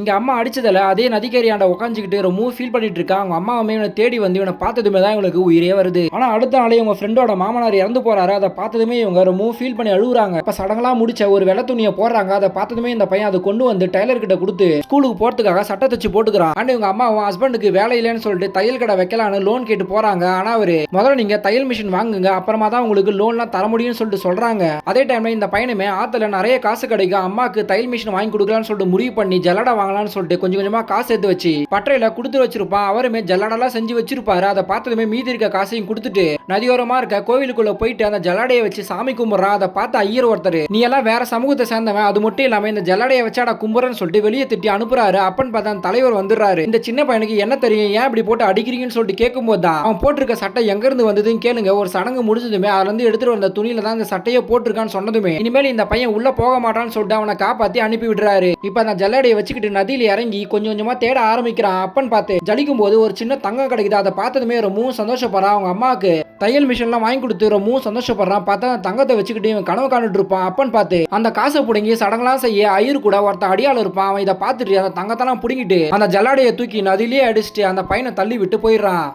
இங்க அம்மா அடிச்சதுல அதே நதிக்கரையாண்ட உட்காந்துக்கிட்டு ரொம்பவும் ஃபீல் பண்ணிட்டு இருக்கா. அவங்க அம்மாவுமே இவனை தேடி வந்து இவனை பார்த்ததுமே தான் இவங்களுக்கு உயிரே வருது. ஆனா அடுத்த நாளே இவங்க ஃப்ரெண்டோட மாமனார் இறந்து போறாரு. அதை பார்த்ததுமே இவங்க ரொம்பவும் ஃபீல் பண்ணி அழுகுறாங்க. அப்ப சடங்கெல்லாம் முடிச்ச ஒரு வெள்ளை துணியை போடுறாங்க. அதை பார்த்ததுமே இந்த பையன் அதை கொண்டு வந்து டைலர் கிட்ட கொடுத்து ஸ்கூலுக்கு போறதுக்காக சட்டை தச்சு போட்டுக்கிறான். ஆனா இவங்க அம்மாவும் ஹஸ்பண்டுக்கு வேலை இல்லைன்னு சொல்லிட்டு தையல் கடை வைக்கலான்னு லோன் கேட்டு போறாங்க. ஆனா அவரு முதல்ல நீங்க தையல் மிஷின் வாங்குங்க, அப்புறமா தான் உங்களுக்கு லோன்லாம் தர முடியும்னு சொல்லிட்டு சொல்றாங்க. அதே டைம்ல இந்த பையனுமே ஆத்துல நிறைய காசு கிடைக்கும், அம்மாக்கு தையல் மிஷின் வாங்கி கொடுக்கலாம்னு சொல்லிட்டு முடிவு பண்ணி ஜல்லடா வாங்கலாம்னு சொல்லிட்டு கொஞ்சம் கொஞ்சமா காசு எடுத்து வச்சு பட்டறையில கொடுத்து வச்சிருப்பான். அவருமே ஜல்லடெல்லாம் செஞ்சு வச்சிருப்பாரு. அதை பார்த்ததுமே மீதி இருக்க காசையும் கொடுத்துட்டு நதியோரமா இருக்க கோவிலுக்குள்ள போயிட்டு அந்த ஜல்லடையை வச்சு சாமி கும்பிடுறான். அதை பார்த்து ஐயர் ஒருத்தர், நீ எல்லாம் வேற சமூகத்தை சேர்ந்தவன், அது மட்டும் இல்லாம இந்த ஜல்லடையை வச்சாடா கும்புறன்னு சொல்லிட்டு வெளியே திட்டி அனுப்புறாரு. அப்பன்னு பார்த்தா அந்த தலைவர் வந்துடுறாரு. இந்த சின்ன பையனுக்கு என்ன தெரியும், ஏன் இப்படி போட்டு அடிக்கிறீங்கன்னு சொல்லிட்டு கேட்கும்போது தான் அவன் போட்டிருக்க சட்டை எங்க இருந்து வந்ததுன்னு கேளுங்க. ஒரு சடங்கு முடிஞ்சதுமே அதுல இருந்து எடுத்துட்டு வந்த துணியில தான் இந்த சட்டையை போட்டிருக்கான்னு சொன்னதுமே இனிமேல் இந்த பையன் உள்ள போக மாட்டான்னு சொல்லிட்டு அவனை காப்பாத்தி அனுப்பி விடுறாரு. இப்ப அந்த ஜல்லடையை வச்சுக்கிட்டு நதியில இறங்கி கொஞ்சம் கொஞ்சமா தேட ஆரம்பிக்கிறான். அப்பன்னு பார்த்து ஜலிக்கும் போது ஒரு சின்ன தங்கம் கிடைக்குது. அதை பார்த்ததுமே ரொம்பவும் சந்தோஷப்படுறான். அவங்க அம்மாவுக்கு தையல் மிஷின்லாம் வாங்கி கொடுத்து ரொம்பவும் சந்தோஷப்படுறான். பார்த்தா தங்கத்தை வச்சுக்கிட்டு இவன் கனவு காண்டுட்டு இருப்பான். அப்பன்னு பார்த்து அந்த காசை பிடுங்கி சடங்கெல்லாம் செய்ய ஐயர் கூட ஒருத்த அடியாள் இருப்பான். அவன் இதை பார்த்துட்டு அந்த தங்கத்தெல்லாம் பிடுங்கிட்டு அந்த ஜல்லாடையை தூக்கி நதியிலேயே அடிச்சுட்டு அந்த பையனை தள்ளி விட்டு போயிடுறான்.